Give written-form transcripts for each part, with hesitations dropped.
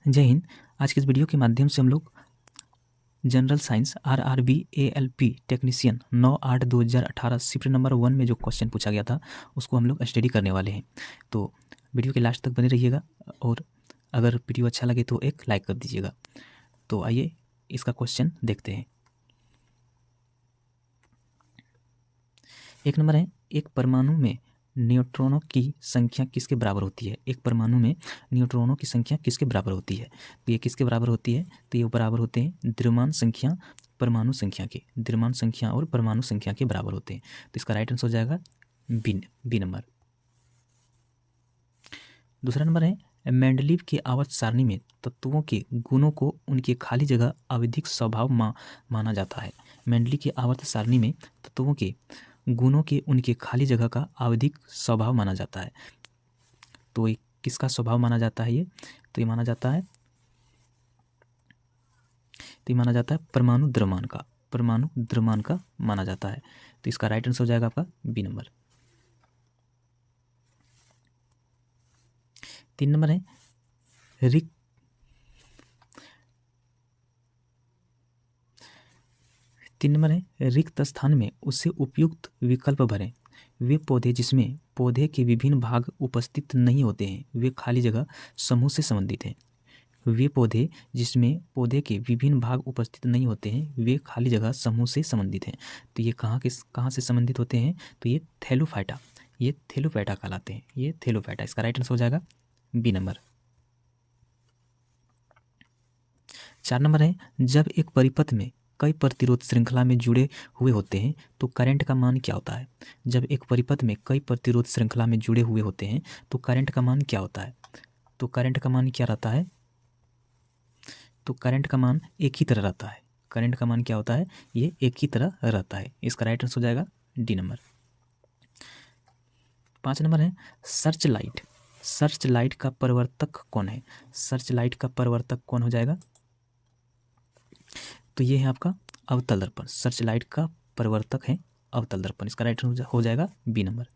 जय हिंद। आज के इस वीडियो के माध्यम से हम लोग general science RRB ALP technician 9/8/2018 shift number 1 में जो क्वेश्चन पूछा गया था उसको हम लोग स्टडी करने वाले हैं। तो वीडियो के लास्ट तक बने रहिएगा और अगर वीडियो अच्छा लगे तो एक लाइक कर दीजिएगा। तो आइए इसका क्वेश्चन देखते हैं। एक नंबर है, एक परमाणु में न्यूट्रॉनों की संख्या किसके बराबर होती है? एक परमाणु में न्यूट्रॉनों की संख्या किसके बराबर होती है? तो ये किसके बराबर होती है? तो ये बराबर होते हैं द्रव्यमान संख्या परमाणु संख्या के। द्रव्यमान संख्या और परमाणु संख्या के बराबर होते हैं। तो इसका राइट आंसर हो जाएगा बी नंबर। दूसरा नंबर है, मेंडलीव के आवर्त सारणी में तत्वों के गुणों को उनके खाली जगह आवधिक स्वभाव माना जाता है। मेंडली के आवर्त सारणी में तत्वों के गुणों के उनके खाली जगह का आवधिक स्वभाव माना जाता है। तो ये किसका स्वभाव माना जाता है? ये माना जाता है परमाणु द्रव्यमान का। परमाणु द्रव्यमान का माना जाता है। तो इसका राइट आंसर हो जाएगा आपका बी नंबर। 3 नंबर है, रिक्त स्थान में उससे उपयुक्त विकल्प भरें। वे पौधे जिसमें पौधे के विभिन्न भाग उपस्थित नहीं होते हैं वे खाली जगह समूह से संबंधित हैं। वे पौधे जिसमें पौधे के विभिन्न भाग उपस्थित नहीं होते हैं वे खाली जगह समूह से संबंधित हैं। तो ये कहाँ से संबंधित होते हैं? तो ये थैलोफाइटा कहलाते हैं। ये थैलोफाइटा। इसका राइट आंसर हो जाएगा बी नंबर। 4 नंबर है, जब एक परिपथ में कई प्रतिरोध श्रृंखला में जुड़े हुए होते हैं तो करंट का मान क्या होता है? जब एक परिपथ में कई प्रतिरोध श्रृंखला में जुड़े हुए होते हैं तो करंट का मान क्या होता है? तो करंट का मान क्या रहता है? तो करंट का मान एक ही तरह रहता है। करंट का मान क्या होता है? ये एक ही तरह रहता है। इसका राइट आंसर हो जाएगा डी नंबर। 5 नंबर है, सर्च लाइट का परिवर्तक कौन है? सर्च लाइट का परिवर्तक कौन हो जाएगा? तो ये है आपका अवतल दर्पण। सर्च लाइट का परिवर्तक है अवतल दर्पण। इसका राइट हो जाएगा बी नंबर।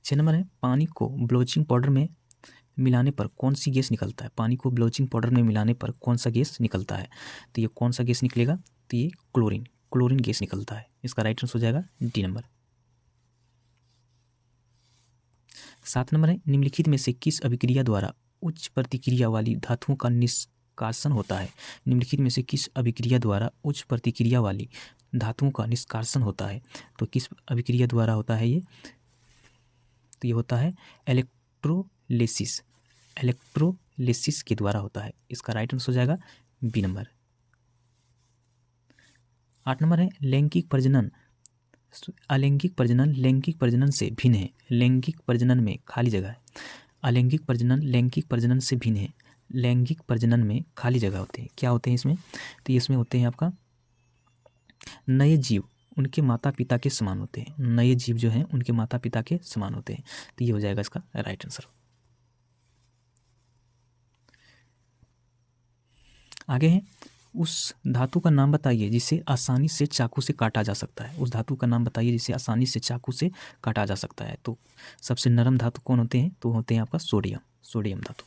6 नंबर है, पानी को ब्लीचिंग पाउडर में मिलाने पर कौन सी गैस निकलता है? पानी को ब्लीचिंग पाउडर में मिलाने पर कौन सा गैस निकलता है? तो ये कौन सा गैस निकलेगा? तो ये क्लोरीन गैस निकलता है। इसका राइट आंसर हो जाएगा डी नंबर। 7 नंबर है, निम्नलिखित में से किस अभिक्रिया द्वारा उच्च प्रतिक्रिया वाली धातुओं का निष्कासन होता है? निम्नलिखित में से किस अभिक्रिया द्वारा उच्च प्रतिक्रिया वाली धातुओं का निष्कासन होता है? तो किस अभिक्रिया द्वारा होता है ये? तो ये होता है इलेक्ट्रोलिसिस के द्वारा होता है। इसका राइट आंसर हो जाएगा बी नंबर। 8 नंबर है, अलैंगिक प्रजनन लैंगिक प्रजनन से भिन्न है। लैंगिक प्रजनन में खाली जगह है। अलैंगिक प्रजनन लैंगिक प्रजनन से भिन्न है। लैंगिक प्रजनन में खाली जगह होते हैं। क्या होते हैं इसमें? तो इसमें होते हैं आपका नए जीव उनके माता पिता के समान होते हैं। नए जीव जो हैं उनके माता पिता के समान होते हैं। तो ये हो जाएगा इसका राइट आंसर। आगे है, उस धातु का नाम बताइए जिसे आसानी से चाकू से काटा जा सकता है। उस धातु का नाम बताइए जिसे आसानी से चाकू से काटा जा सकता है। तो सबसे नरम धातु कौन होते हैं? तो होते हैं आपका सोडियम धातु।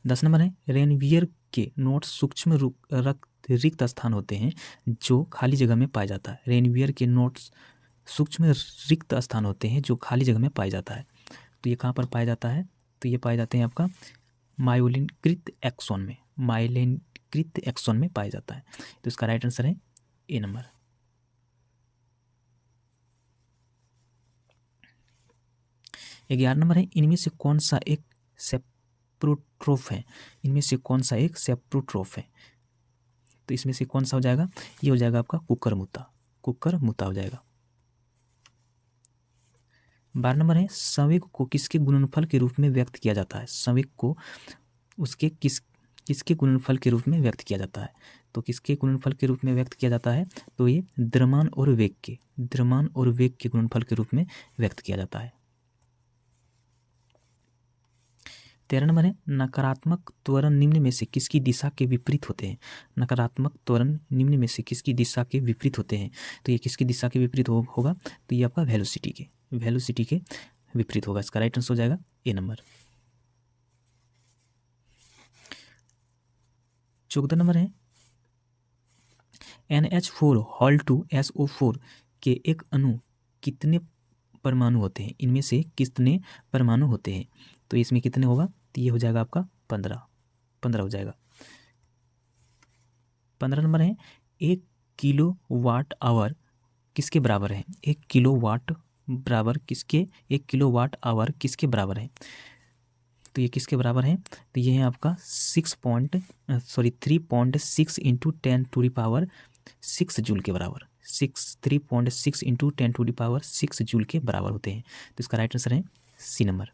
10 नंबर है, रेनवियर के नोट सूक्ष्म रिक्त स्थान होते हैं जो खाली जगह में पाया जाता है। रेनवियर के नोट्स सूक्ष्म रिक्त स्थान होते हैं जो खाली जगह में पाया जाता है। तो ये कहाँ पर पाया जाता है? तो ये पाए जाते हैं आपका माइलिनकृत एक्सोन में पाया जाता है। तो इसका राइट आंसर है ए नंबर। 11 नंबर है, इनमें से कौन सा एक सेप्रोट्रोफ है? इनमें से कौन सा एक सेप्रोट्रोफ है? तो इसमें से कौन सा हो जाएगा? ये हो जाएगा आपका कुक्कुरमुत्ता हो जाएगा। 12 नंबर है, संवेग को किसके गुणनफल के रूप में व्यक्त किया जाता है? संवेग को उसके किसके गुणनफल के रूप में व्यक्त किया जाता है? तो किसके गुणनफल के रूप में व्यक्त किया जाता है? तो ये द्रव्यमान और वेग के गुणनफल के रूप में व्यक्त किया जाता है। 13 नंबर है, नकारात्मक त्वरण निम्न में से किसकी दिशा के विपरीत होते हैं? नकारात्मक त्वरण निम्न में से किसकी दिशा के विपरीत होते हैं? तो ये किसकी दिशा के विपरीत होगा? तो ये आपका वेलोसिटी के विपरीत होगा। इसका राइट आंसर हो जाएगा ए नंबर। 14 नंबर है NH4 हॉल 2 SO4 के एक अणु कितने परमाणु होते हैं, इनमें से कितने परमाणु होते हैं। तो इसमें कितने होगा, तो ये हो जाएगा आपका 15 हो जाएगा। 15 नंबर है 1 किलो वाट आवर किसके बराबर है। 1 किलो वाट बराबर किसके, 1 किलो वाट आवर किसके बराबर है। तो ये किसके बराबर है, तो ये है आपका 3.6 इंटू 10⁻6 जूल के बराबर। 3.6 इंटू 10⁻6 जूल के बराबर होते हैं। तो इसका राइट आंसर है सी नंबर।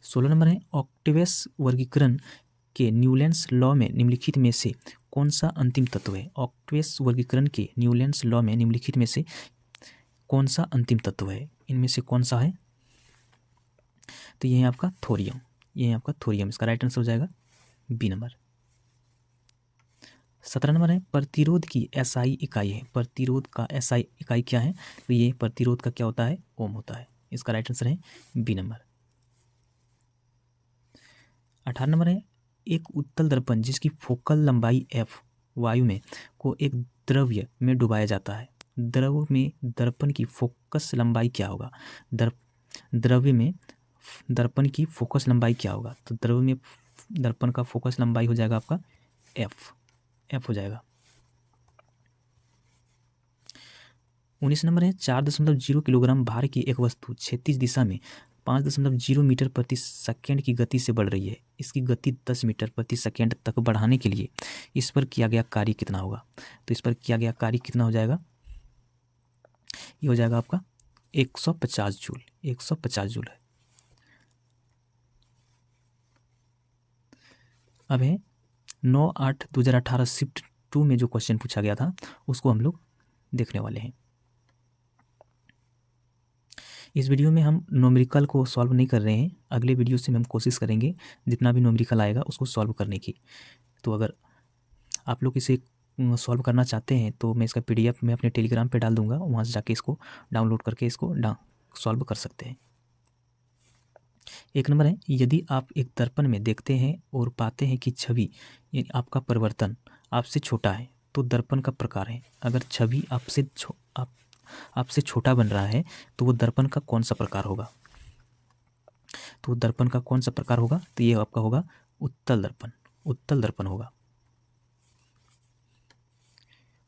16 नंबर है ऑक्टेवियस वर्गीकरण के न्यूलैंड्स लॉ में निम्नलिखित में से कौन सा अंतिम तत्व है। ऑक्टेवियस वर्गीकरण के न्यूलैंड्स लॉ में निम्नलिखित में से कौन सा अंतिम तत्व है, इनमें से कौन सा है। तो ये है आपका थोरियम, ये है आपका थोरियम। इसका राइट आंसर हो जाएगा बी नंबर। 17 नंबर है प्रतिरोध की एसआई इकाई है। प्रतिरोध का एसआई इकाई क्या है, तो ये प्रतिरोध का क्या होता है, ओम होता है। इसका राइट आंसर है बी नंबर। 18 नंबर है एक उत्तल दर्पण जिसकी फोकल लंबाई f वायु में को एक द्रव्य में डुबाया जाता है। द्रव में दर्पण की फोकस लंबाई क्या होगा। द्रव्य में दर्पण की फोकस लंबाई क्या होगा, तो द्रव में दर्पण का फोकस लंबाई हो जाएगा आपका एफ हो जाएगा। 19 नंबर है 4.0 किलोग्राम भार की एक वस्तु क्षैतिज दिशा में 5.0 मीटर प्रति सेकेंड की गति से बढ़ रही है। इसकी गति 10 मीटर प्रति सेकेंड तक बढ़ाने के लिए इस पर किया गया कार्य कितना होगा। तो इस पर किया गया कार्य कितना हो जाएगा, ये हो जाएगा आपका 150 जूल। 150 जूल है। अब है 9/8/2018 शिफ्ट 2 में जो क्वेश्चन पूछा गया था उसको हम लोग देखने वाले हैं। इस वीडियो में हम न्यूमेरिकल को सॉल्व नहीं कर रहे हैं, अगले वीडियो से हम कोशिश करेंगे जितना भी न्यूमेरिकल आएगा उसको सॉल्व करने की। तो अगर आप लोग इसे सॉल्व करना चाहते हैं तो मैं इसका PDF मैं अपने टेलीग्राम पे डाल दूंगा, वहाँ से जाके इसको डाउनलोड करके इसको सॉल्व कर सकते हैं। 1 नंबर है यदि आप एक दर्पण में देखते हैं और पाते हैं कि छवि यानी आपका परिवर्तन आपसे छोटा है तो दर्पण का प्रकार है। अगर छवि आपसे छोटा बन रहा है तो वो दर्पण का कौन सा प्रकार होगा। तो दर्पण का कौन सा प्रकार होगा, तो ये आपका होगा उत्तल दर्पण। उत्तल दर्पण होगा।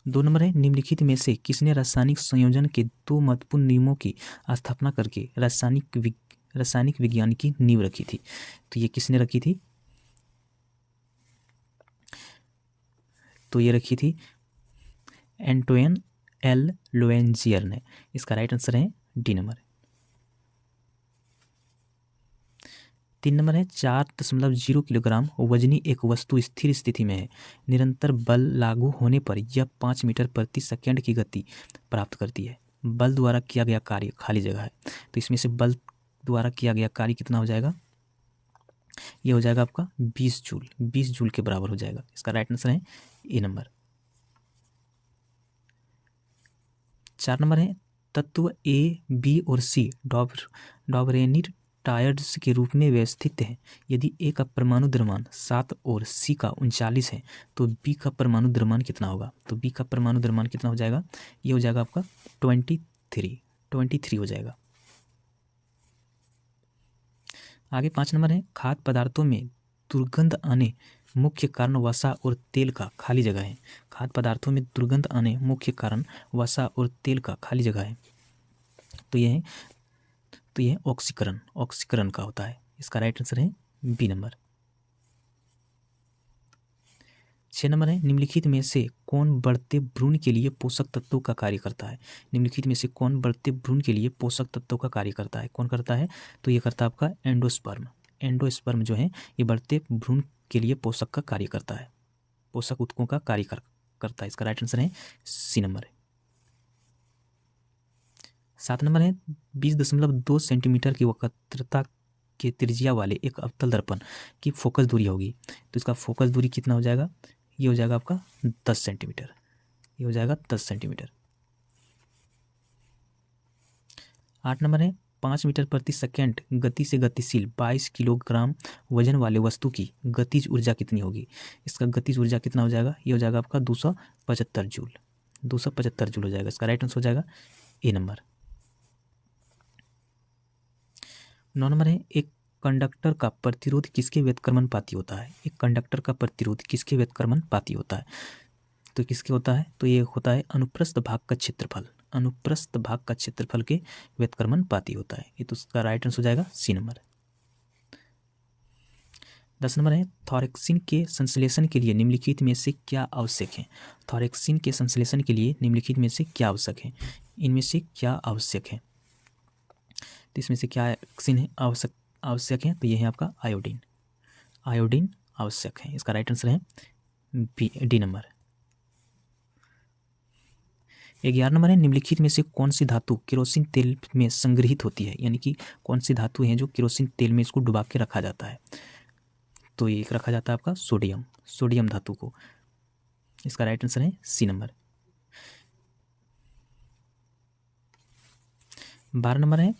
2 नंबर है निम्नलिखित में से किसने रासायनिक संयोजन के 2 महत्वपूर्ण नियमों की स्थापना करके रासायनिक विज्ञान की नींव रखी थी। तो ये किसने रखी थी, तो ये रखी थी एंटोइन एल लोएंजियर ने। इसका राइट आंसर है डी नंबर। 3 नंबर है 4.0 किलोग्राम वजनी एक वस्तु स्थिर स्थिति में है। निरंतर बल लागू होने पर यह 5 मीटर प्रति सेकेंड की गति प्राप्त करती है। बल द्वारा किया गया कार्य खाली जगह है, तो इसमें से बल द्वारा किया गया कार्य कितना हो जाएगा, ये हो जाएगा आपका 20 जूल। 20 जूल के बराबर हो जाएगा। इसका राइट आंसर है ए नंबर। 4 नंबर है तत्व A, B और C डॉबरेनिट टायर्ड्स के रूप में व्यवस्थित है। यदि A का परमाणु द्रव्यमान 7 और C का 39 है तो B का परमाणु द्रव्यमान कितना होगा। तो B का परमाणु द्रव्यमान कितना हो जाएगा, ये हो जाएगा आपका 23 हो जाएगा। आगे 5 नंबर है खाद्य पदार्थों में दुर्गंध आने मुख्य कारण वसा और तेल का खाली जगह है। खाद्य पदार्थों में दुर्गंध आने मुख्य कारण वसा और तेल का खाली जगह है। तो यह ऑक्सीकरण का होता है। इसका राइट आंसर है बी नंबर। 6 नंबर है निम्नलिखित में से कौन बढ़ते भ्रूण के लिए पोषक तत्वों का कार्य करता है। निम्नलिखित में से कौन बढ़ते भ्रूण के लिए पोषक तत्वों का कार्य करता है, कौन करता है, तो ये करता है आपका एंडोस्पर्म जो है ये बढ़ते भ्रूण के लिए पोषक का कार्य करता है, पोषक ऊतकों का कार्य करता है। इसका राइट आंसर है सी नंबर। 7 नंबर है 20.2 सेंटीमीटर की वक्रता के त्रिज्या वाले एक अवतल दर्पण की फोकस दूरी होगी। तो इसका फोकस दूरी कितना हो जाएगा, ये हो जाएगा आपका 10 सेंटीमीटर। ये हो जाएगा 10 सेंटीमीटर। 8 नंबर है 5 मीटर प्रति सेकेंड गति से गतिशील 22 किलोग्राम वजन वाले वस्तु की गतिज ऊर्जा कितनी होगी। इसका गतिज ऊर्जा कितना हो जाएगा, ये हो जाएगा आपका 275 जूल। 275 जूल हो जाएगा। इसका राइट आंसर हो जाएगा ए नंबर। 9 नंबर है एक कंडक्टर का प्रतिरोध किसके व्युत्क्रमणपाती होता है। एक कंडक्टर का प्रतिरोध किसके व्युत्क्रमणपाती होता है, तो किसके होता है, तो ये होता है अनुप्रस्थ भाग का क्षेत्रफल। अनुप्रस्थ भाग का क्षेत्रफल के व्युत्क्रमणपाती होता है। ये तो उसका राइट आंसर हो जाएगा सी नंबर। 10 नंबर है थॉरेक्सिन के संश्लेषण के लिए निम्नलिखित में से क्या आवश्यक है। थॉरेक्सिन के संश्लेषण के लिए निम्नलिखित में से क्या आवश्यक है, इनमें से क्या आवश्यक है, तो इसमें से क्या थॉरेक्सिन है आवश्यक है, तो ये है आपका आयोडीन। आयोडीन आवश्यक है। इसका राइट आंसर है डी नंबर। 11 नंबर है निम्नलिखित में से कौन सी धातु केरोसिन तेल में संग्रहित होती है, यानी कि कौन सी धातु है जो केरोसिन तेल में इसको डुबा के रखा जाता है, तो ये रखा जाता है आपका सोडियम, सोडियम धातु को। इसका राइट आंसर है सी नंबर। 12 नंबर है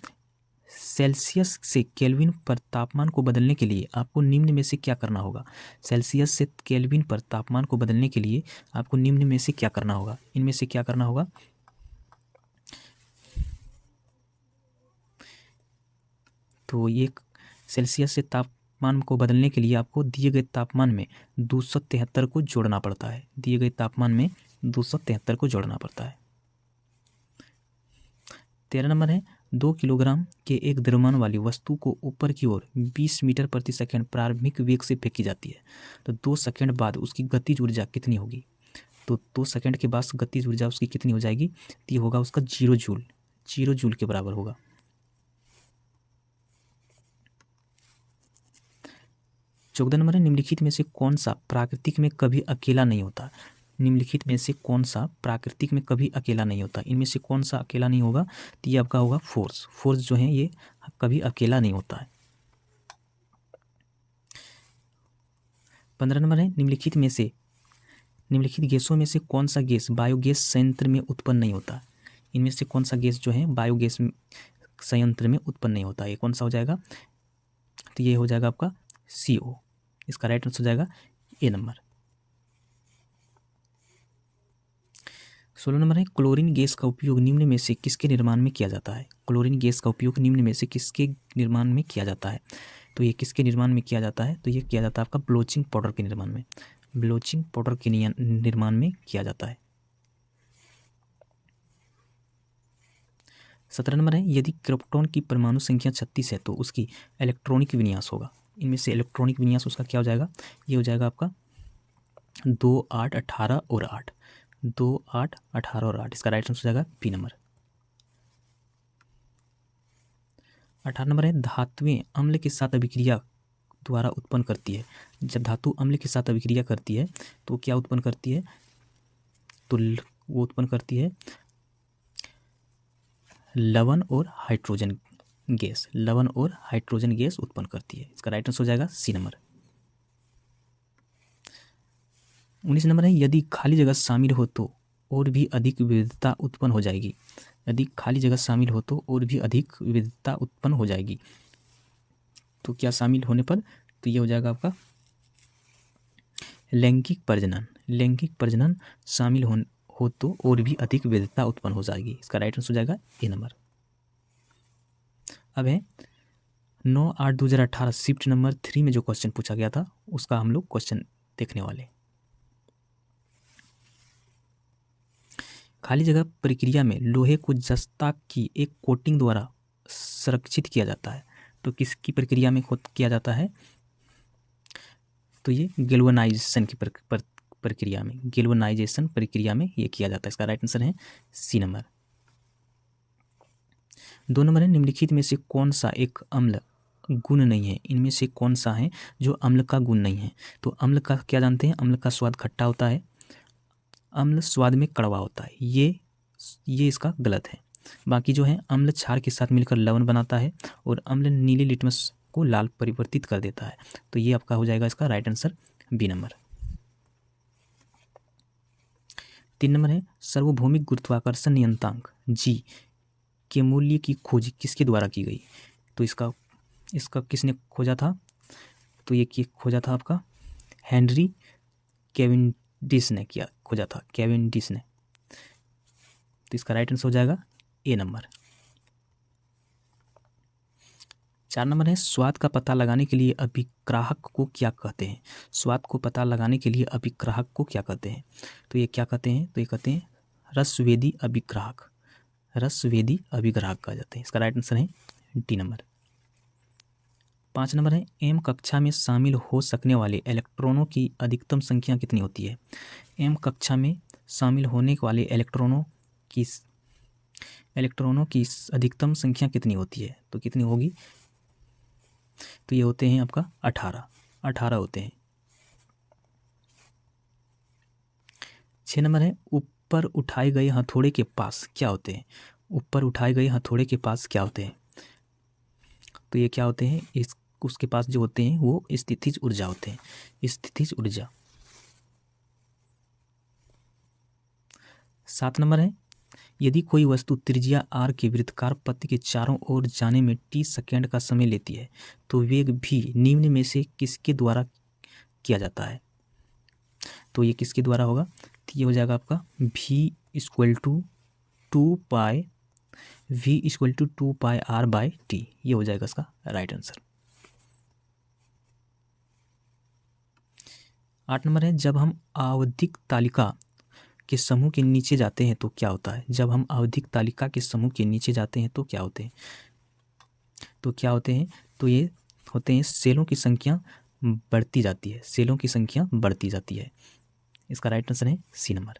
सेल्सियस से केल्विन पर तापमान को बदलने के लिए आपको निम्न में से क्या करना होगा। सेल्सियस से केल्विन पर तापमान को बदलने के लिए आपको निम्न में से क्या करना होगा, इनमें से क्या करना होगा, तो ये सेल्सियस से तापमान को बदलने के लिए आपको दिए गए तापमान में 273 को जोड़ना पड़ता है। दिए गए तापमान में 273 को जोड़ना पड़ता है। 13 नंबर है 2 किलोग्राम के एक द्रव्यमान वाली वस्तु को ऊपर की ओर 20 मीटर प्रति सेकंड प्रारंभिक वेग से फेंकी जाती है, तो 2 सेकंड बाद उसकी गतिज ऊर्जा कितनी होगी, तो 2 सेकंड के बाद गतिज ऊर्जा उसकी कितनी हो जाएगी, तो ये होगा उसका 0 जूल, 0 जूल के बराबर होगा। 14 नंबर है निम्नलिखित में से कौन सा प्राकृतिक में कभी अकेला नहीं होता। निम्नलिखित में से कौन सा प्राकृतिक में कभी अकेला नहीं होता, इनमें से कौन सा अकेला नहीं होगा, तो ये आपका होगा फोर्स। फोर्स जो है ये कभी अकेला नहीं होता है। 15 नंबर है निम्नलिखित गैसों में से कौन सा गैस बायोगैस संयंत्र में उत्पन्न नहीं होता। इनमें से कौन सा गैस जो है बायोगैस संयंत्र में उत्पन्न नहीं होता, ये कौन सा हो जाएगा, तो ये हो जाएगा आपका CO। इसका राइट आंसर हो जाएगा ए नंबर। 16 नंबर है क्लोरीन गैस का उपयोग निम्न में से किसके निर्माण में किया जाता है। क्लोरीन गैस का उपयोग निम्न में से किसके निर्माण में किया जाता है, तो ये किसके निर्माण में किया जाता है, तो ये किया जाता है आपका ब्लीचिंग पाउडर के निर्माण में। ब्लीचिंग पाउडर के निर्माण में किया जाता है। 17 नंबर है यदि क्रिप्टॉन की परमाणु संख्या 36 है तो उसकी इलेक्ट्रॉनिक विन्यास होगा। इनमें से इलेक्ट्रॉनिक विन्यास उसका क्या हो जाएगा, ये हो जाएगा आपका 2 8 18 और 8, 2 8 18 और 8। इसका राइट आंसर हो जाएगा बी नंबर। 18 नंबर है धातुएं अम्ल के साथ अभिक्रिया द्वारा उत्पन्न करती है। जब धातु अम्ल के साथ अभिक्रिया करती है तो क्या उत्पन्न करती है, तो वो उत्पन्न करती है लवण और हाइड्रोजन गैस। लवण और हाइड्रोजन गैस उत्पन्न करती है। इसका राइट आंसर हो जाएगा सी नंबर। 19 नंबर है यदि खाली जगह शामिल हो तो और भी अधिक विविधता उत्पन्न हो जाएगी। यदि खाली जगह शामिल हो तो और भी अधिक विविधता उत्पन्न हो जाएगी, तो क्या शामिल होने पर, तो ये हो जाएगा आपका लैंगिक प्रजनन। लैंगिक प्रजनन शामिल हो तो और भी अधिक विविधता उत्पन्न हो जाएगी। इसका राइट आंसर हो जाएगा ए नंबर। अब है 9/8/2018 शिफ्ट नंबर 3 में जो क्वेश्चन पूछा गया था उसका हम लोग क्वेश्चन देखने वाले। खाली जगह प्रक्रिया में लोहे को जस्ता की एक कोटिंग द्वारा संरक्षित किया जाता है, तो किसकी प्रक्रिया में किया जाता है, तो ये गैल्वेनाइजेशन की प्रक्रिया में, गैल्वेनाइजेशन प्रक्रिया में ये किया जाता है। इसका राइट आंसर है सी नंबर। 2 नंबर है निम्नलिखित में से कौन सा एक अम्ल गुण नहीं है। इनमें से कौन सा है जो अम्ल का गुण नहीं है, तो अम्ल का क्या जानते हैं, अम्ल का स्वाद खट्टा होता है, अम्ल स्वाद में कड़वा होता है, ये इसका गलत है। बाकी जो है अम्ल क्षार के साथ मिलकर लवण बनाता है और अम्ल नीले लिटमस को लाल परिवर्तित कर देता है, तो ये आपका हो जाएगा इसका right answer B number. 3 number है सार्वभौमिक गुरुत्वाकर्षण नियतांक G के मूल्य की खोज किसके द्वारा की गई? तो इसका किसने खोजा था? तो ये खोजा था आपका हेनरी कैवेंडिश ने खोजा था, कैवेंडिश ने। तो इसका राइट आंसर हो जाएगा ए नंबर। 4 नंबर है, स्वाद का पता लगाने के लिए अभिग्राहक को क्या कहते हैं? स्वाद को पता लगाने के लिए अभिग्राहक को क्या कहते हैं? तो ये क्या कहते हैं? तो ये कहते हैं रसवेदी अभिग्राहक। रसवेदी अभिग्राहक कहा जाते हैं। इसका राइट आंसर है डी नंबर। 5 नंबर है, एम कक्षा में शामिल हो सकने वाले इलेक्ट्रॉनों की अधिकतम संख्या कितनी होती है? एम कक्षा में शामिल होने वाले इलेक्ट्रॉनों की अधिकतम संख्या कितनी होती है? तो कितनी होगी? तो ये होते हैं आपका 18 होते हैं। 6 नंबर है, ऊपर उठाए गए हथौड़े के पास क्या होते हैं? ऊपर उठाए गए हथौड़े के पास क्या होते हैं? तो ये क्या होते हैं? उसके पास जो होते हैं वो स्थितिज ऊर्जा होते हैं, स्थितिज ऊर्जा। 7 नंबर है, यदि कोई वस्तु त्रिज्या r के वृत्ताकार पथ के चारों ओर जाने में t सेकेंड का समय लेती है तो वेग भी निम्न में से किसके द्वारा किया जाता है? तो ये किसके द्वारा होगा? तो ये हो जाएगा आपका v = 2πr/t। ये हो जाएगा इसका राइट आंसर। 8 नंबर है, जब हम आवधिक तालिका के समूह के नीचे जाते हैं तो क्या होता है? जब हम आवधिक तालिका के समूह के नीचे जाते हैं तो क्या होते हैं? तो क्या होते हैं? तो ये होते हैं सेलों की संख्या बढ़ती जाती है, सेलों की संख्या बढ़ती जाती है। इसका राइट आंसर है सी नंबर।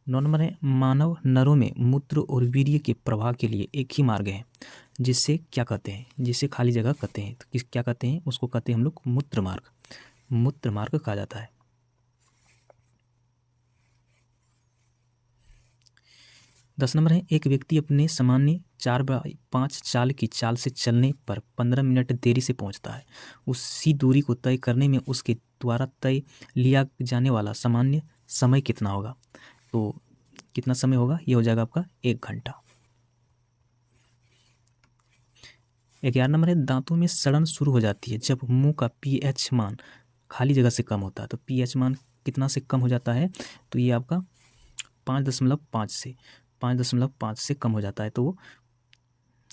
9 नंबर है, मानव नरों में मूत्र और वीर्य के प्रवाह के लिए एक ही मार्ग है जिसे क्या कहते हैं? जिसे खाली जगह कहते हैं। तो क्या कहते हैं? उसको कहते हैं हम लोग मूत्र मार्ग। मूत्र मार्ग कहा जाता है। 10 नंबर है, एक व्यक्ति अपने सामान्य 4/5 चाल की चाल से चलने पर 15 मिनट देरी से पहुंचता है। उसी दूरी को तय करने में उसके द्वारा तय लिया जाने वाला सामान्य समय कितना होगा? तो कितना समय होगा? ये हो जाएगा आपका 1 घंटा। 11 नंबर है, दांतों में सड़न शुरू हो जाती है जब मुंह का पीएच मान खाली जगह से कम होता है। तो पीएच मान कितना से कम हो जाता है? तो ये आपका 5.5 से कम हो जाता है तो वो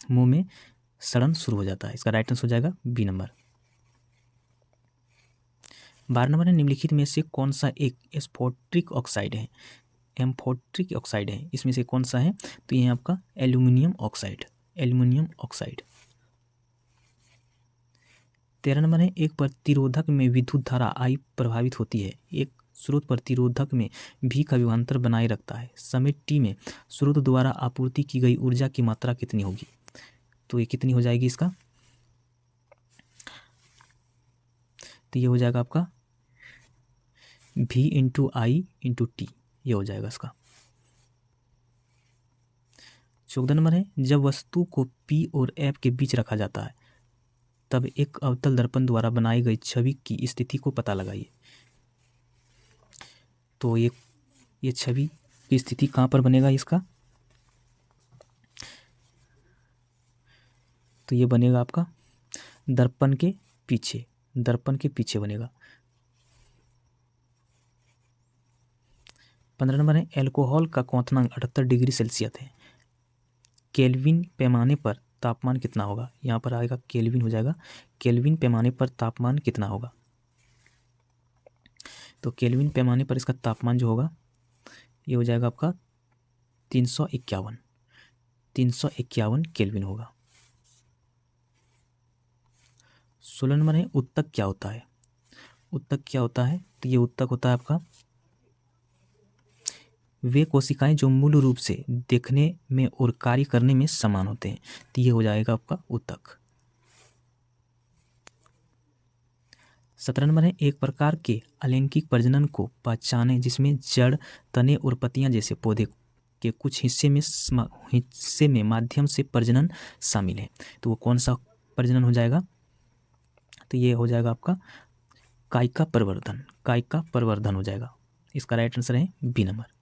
मुंह में सड़न शुरू हो जाता है। इसका राइट आंसर हो जाएगा बी नंबर। 12 नंबर है, निम्नलिखित में से कौन सा एक एम्फोटेरिक ऑक्साइड है? एम्फोटेरिक ऑक्साइड है, इसमें से कौन सा है? तो ये आपका एल्यूमिनियम ऑक्साइड। 13 नंबर है, एक प्रतिरोधक में विद्युत धारा I प्रभावित होती है। एक स्रोत प्रतिरोधक में V का विभवांतर बनाए रखता है। समय t में स्रोत द्वारा आपूर्ति की गई ऊर्जा की मात्रा कितनी होगी? तो ये कितनी हो जाएगी इसका? तो ये हो जाएगा आपका V × I × T। ये हो जाएगा इसका। 14 नंबर है, जब वस्तु को P और F के बीच रखा जाता है तब एक अवतल दर्पण द्वारा बनाई गई छवि की स्थिति को पता लगाइए। तो ये छवि की स्थिति कहाँ पर बनेगा इसका? तो ये बनेगा आपका दर्पण के पीछे बनेगा। 15 नंबर है, एल्कोहल का क्वथनांक 78 डिग्री सेल्सियस है। केल्विन पैमाने पर तापमान कितना होगा? यहाँ पर आएगा केल्विन हो जाएगा। केल्विन पैमाने पर तापमान कितना होगा? तो केल्विन पैमाने पर इसका तापमान जो होगा ये हो जाएगा आपका 351 केल्विन होगा। 16 नंबर है, उत्तक क्या होता है? उत्तक क्या होता है? तो ये उत्तक होता है आपका वे कोशिकाएं जो मूल रूप से देखने में और कार्य करने में समान होते हैं। तो ये हो जाएगा आपका उत्तक। 17 नंबर है, एक प्रकार के अलैंगिक प्रजनन को पहचाने जिसमें जड़, तने और पत्तियां जैसे पौधे के कुछ हिस्से में माध्यम से प्रजनन शामिल है। तो वो कौन सा प्रजनन हो जाएगा? तो ये हो जाएगा आपका कायिका प्रवर्धन हो जाएगा। इसका राइट आंसर है बी नंबर।